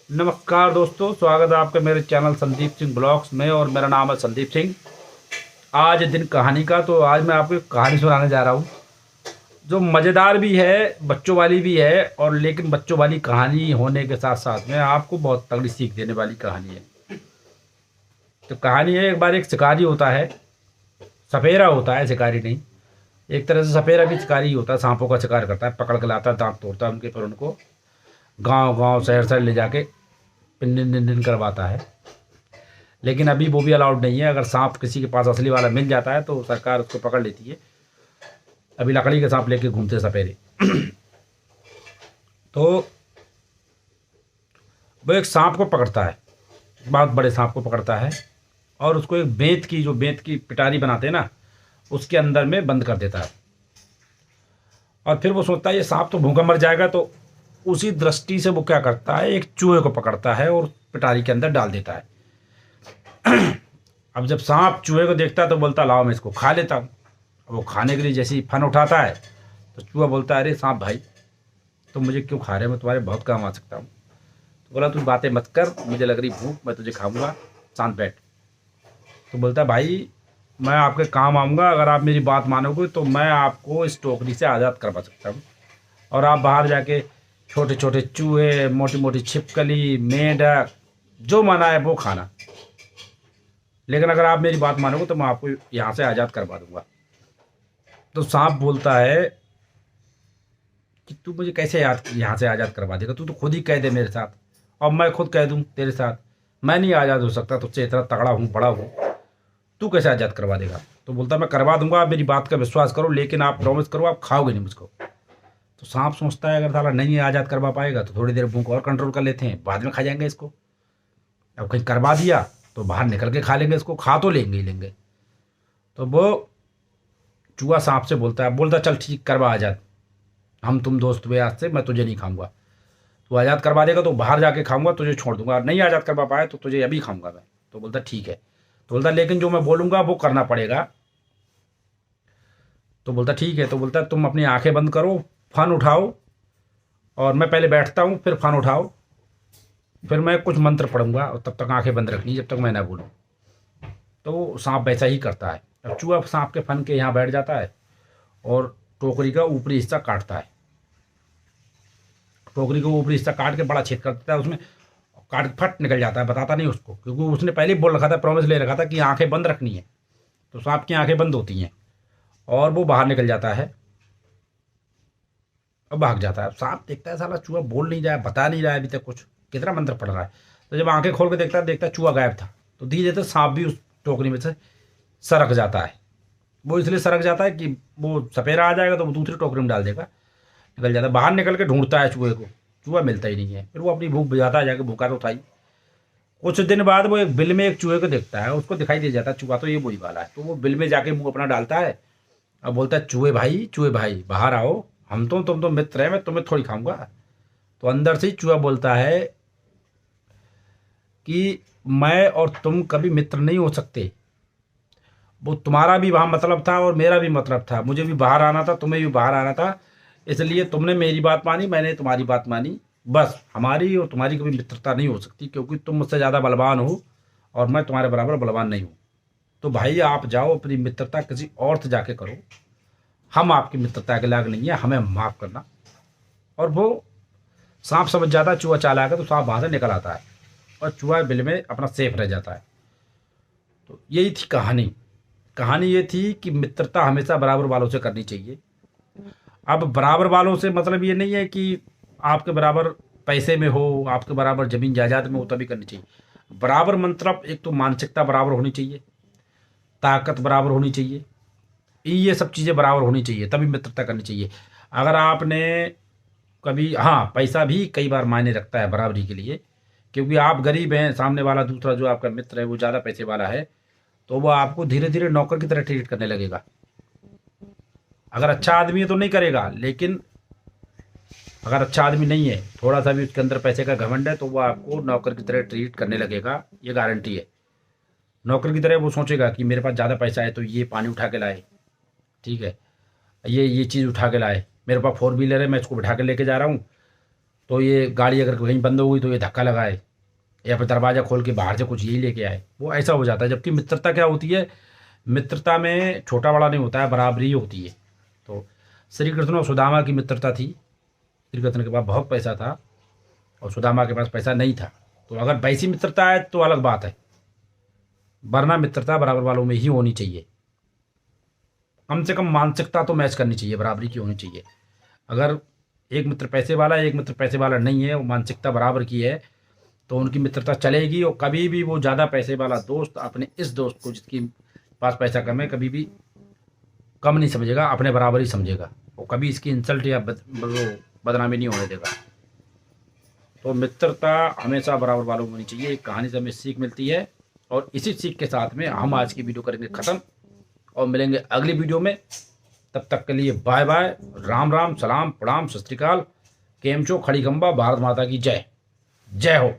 नमस्कार दोस्तों, स्वागत है आपका मेरे चैनल संदीप सिंह ब्लॉग्स में। और मेरा नाम है संदीप सिंह। आज दिन कहानी का, तो आज मैं आपको एक कहानी सुनाने जा रहा हूँ जो मज़ेदार भी है, बच्चों वाली भी है। और लेकिन बच्चों वाली कहानी होने के साथ साथ में आपको बहुत तगड़ी सीख देने वाली कहानी है। तो कहानी है, एक बार एक शिकारी होता है। सपेरा होता है, शिकारी नहीं। एक तरह से सपेरा भी शिकारी ही होता है, सांपों का शिकार करता है, पकड़ के लाता है, दांत तोड़ता है उनके, फिर उनको गांव गांव शहर शहर ले जाके पिन दिन करवाता है। लेकिन अभी वो भी अलाउड नहीं है। अगर सांप किसी के पास असली वाला मिल जाता है तो सरकार उसको पकड़ लेती है। अभी लकड़ी के सांप लेके घूमते सपेरे। तो वो एक सांप को पकड़ता है, बहुत बड़े सांप को पकड़ता है, और उसको एक बेंत की पिटारी बनाते हैं ना, उसके अंदर में बंद कर देता है। और फिर वो सोचता है ये सांप तो भूखा मर जाएगा, तो उसी दृष्टि से वो क्या करता है, एक चूहे को पकड़ता है और पिटारी के अंदर डाल देता है। अब जब सांप चूहे को देखता है तो बोलता लाओ मैं इसको खा लेता हूँ। वो खाने के लिए जैसे ही फन उठाता है तो चूहा बोलता है अरे सांप भाई, तुम मुझे क्यों खा रहे हो, मैं तुम्हारे बहुत काम आ सकता हूँ। तो बोला तू बातें मत कर, मुझे लग रही भूख, मैं तुझे खाऊंगा, शांत बैठ। तो बोलता है भाई मैं आपके काम आऊँगा, अगर आप मेरी बात मानोगे तो मैं आपको इस टोकरी से आज़ाद करवा सकता हूँ, और आप बाहर जाके छोटे छोटे चूहे, मोटी मोटी छिपकली, मेंढक, जो मना है वो खाना। लेकिन अगर आप मेरी बात मानोगे तो मैं आपको यहाँ से आज़ाद करवा दूंगा। तो सांप बोलता है कि तू मुझे कैसे यहाँ से आज़ाद करवा देगा, तू तो खुद ही कह दे मेरे साथ, और मैं खुद कह दूँ तेरे साथ। मैं नहीं आज़ाद हो सकता, तुझसे इतना तगड़ा हूँ, बड़ा हूँ, तू कैसे आज़ाद करवा देगा। तो बोलता मैं करवा दूंगा, आप मेरी बात का विश्वास करो, लेकिन आप प्रॉमिस करो आप खाओगे नहीं मुझको। तो सांप सोचता है अगर साला नहीं आज़ाद करवा पाएगा तो थोड़ी देर भूख और कंट्रोल कर लेते हैं, बाद में खा जाएंगे इसको। अब कहीं करवा दिया तो बाहर निकल के खा लेंगे इसको, खा तो लेंगे ही लेंगे। तो वो चूहा सांप से बोलता चल ठीक करवा आज़ाद, हम तुम दोस्त हुए आज से, मैं तुझे नहीं खाऊंगा। तू आज़ाद करवा देगा तो बाहर जाके खाऊंगा, तुझे छोड़ दूंगा, नहीं आज़ाद करवा पाए तो तुझे अभी खाऊंगा मैं। तो बोलता ठीक है। तो बोलता लेकिन जो मैं बोलूंगा वो करना पड़ेगा। तो बोलता ठीक है। तो बोलता तुम अपनी आंखें बंद करो, फन उठाओ, और मैं पहले बैठता हूँ, फिर फन उठाओ, फिर मैं कुछ मंत्र पढ़ूंगा, और तब तक आंखें बंद रखनी जब तक मैं ना बोलूँ। तो सांप वैसा ही करता है। अब चूहा सांप के फन के यहाँ बैठ जाता है और टोकरी का ऊपरी हिस्सा काटता है। टोकरी का ऊपरी हिस्सा काट के बड़ा छेद कर देता है उसमें, काट के फट निकल जाता है। बताता नहीं उसको, क्योंकि उसने पहले ही बोल रखा था, प्रॉमिस ले रखा था कि आंखें बंद रखनी है। तो सांप की आंखें बंद होती हैं और वो बाहर निकल जाता है और भाग जाता है। सांप देखता है साला चूहा बोल नहीं रहा है, बता नहीं रहा है अभी तक कुछ, कितना मंत्र पढ़ रहा है। तो जब आंखें खोल के देखता है चूहा गायब था। तो धीरे धीरे सांप भी उस टोकरी में से सरक जाता है। वो इसलिए सरक जाता है कि वो सपेरा आ जाएगा तो वो दूसरी टोकरी में डाल देगा, निकल जाता है। बाहर निकल के ढूंढता है चूहे को, चूहा मिलता ही नहीं है। फिर वो अपनी भूख बुझाता है, जाके भूखा तो था ही। कुछ दिन बाद वो एक बिल में एक चूहे को देखता है, उसको दिखाई दे जाता है चूहा तो ये वही वाला है। तो वो बिल में जाके मुंह अपना डालता है और बोलता है चूहे भाई बाहर आओ, तुम तो मित्र है, मैं तुम्हें थोड़ी खाऊंगा। तो अंदर से ही चूहा बोलता है कि मैं और तुम कभी मित्र नहीं हो सकते। वो तुम्हारा भी वहाँ मतलब था और मेरा भी मतलब था, मुझे भी बाहर आना था, तुम्हें भी बाहर आना था, इसलिए तुमने मेरी बात मानी, मैंने तुम्हारी बात मानी। बस हमारी और तुम्हारी कभी मित्रता नहीं हो सकती, क्योंकि तुम मुझसे ज़्यादा बलवान हो और मैं तुम्हारे बराबर बलवान नहीं हूँ। तो भाई आप जाओ, अपनी मित्रता किसी और से जाके करो, हम आपकी मित्रता के लायक नहीं है, हमें माफ़ करना। और वो सांप समझ जाता है चूहा चालाक है, तो सांप वहाँ से निकल आता है और चूहा बिल में अपना सेफ रह जाता है। तो यही थी कहानी। कहानी ये थी कि मित्रता हमेशा बराबर वालों से करनी चाहिए। अब बराबर वालों से मतलब ये नहीं है कि आपके बराबर पैसे में हो, आपके बराबर जमीन जायदाद में हो तभी करनी चाहिए। बराबर मतलब एक तो मानसिकता बराबर होनी चाहिए, ताकत बराबर होनी चाहिए, ये सब चीज़ें बराबर होनी चाहिए, तभी मित्रता करनी चाहिए। अगर आपने कभी, हाँ पैसा भी कई बार मायने रखता है बराबरी के लिए, क्योंकि आप गरीब हैं, सामने वाला दूसरा जो आपका मित्र है वो ज़्यादा पैसे वाला है, तो वो आपको धीरे धीरे नौकर की तरह ट्रीट करने लगेगा। अगर अच्छा आदमी है तो नहीं करेगा, लेकिन अगर अच्छा आदमी नहीं है, थोड़ा सा भी उसके अंदर पैसे का घमंड है, तो वो आपको नौकर की तरह ट्रीट करने लगेगा, ये गारंटी है। नौकर की तरह वो सोचेगा कि मेरे पास ज़्यादा पैसा है तो ये पानी उठा के लाए, ठीक है, ये चीज़ उठा के लाए, मेरे पास फोर व्हीलर है मैं इसको बिठा के लेके जा रहा हूँ, तो ये गाड़ी अगर कहीं बंद हो गई तो ये धक्का लगाए, या फिर दरवाज़ा खोल के बाहर से कुछ यही लेके आए, वो ऐसा हो जाता है। जबकि मित्रता क्या होती है, मित्रता में छोटा बड़ा नहीं होता है, बराबरी होती है। तो श्री कृष्ण और सुदामा की मित्रता थी। श्री कृष्ण के पास बहुत पैसा था और सुदामा के पास पैसा नहीं था। तो अगर वैसी मित्रता है तो अलग बात है, वरना मित्रता बराबर वालों में ही होनी चाहिए। कम से कम मानसिकता तो मैच करनी चाहिए, बराबरी की होनी चाहिए। अगर एक मित्र पैसे वाला है, एक मित्र पैसे वाला नहीं है, वो मानसिकता बराबर की है, तो उनकी मित्रता चलेगी। और कभी भी वो ज़्यादा पैसे वाला दोस्त अपने इस दोस्त को, जिसके पास पैसा कम है, कभी भी कम नहीं समझेगा, अपने बराबर ही समझेगा। वो कभी इसकी इंसल्ट या बदनामी नहीं होने देगा। तो मित्रता हमेशा बराबर वालों में होनी चाहिए। एक कहानी से हमें सीख मिलती है, और इसी सीख के साथ में हम आज की वीडियो करेंगे ख़त्म, और मिलेंगे अगली वीडियो में। तब तक के लिए बाय बाय, राम राम, सलाम, प्रणाम, सत श्री अकाल, केम छो, खड़ी खंबा, भारत माता की जय। जय हो।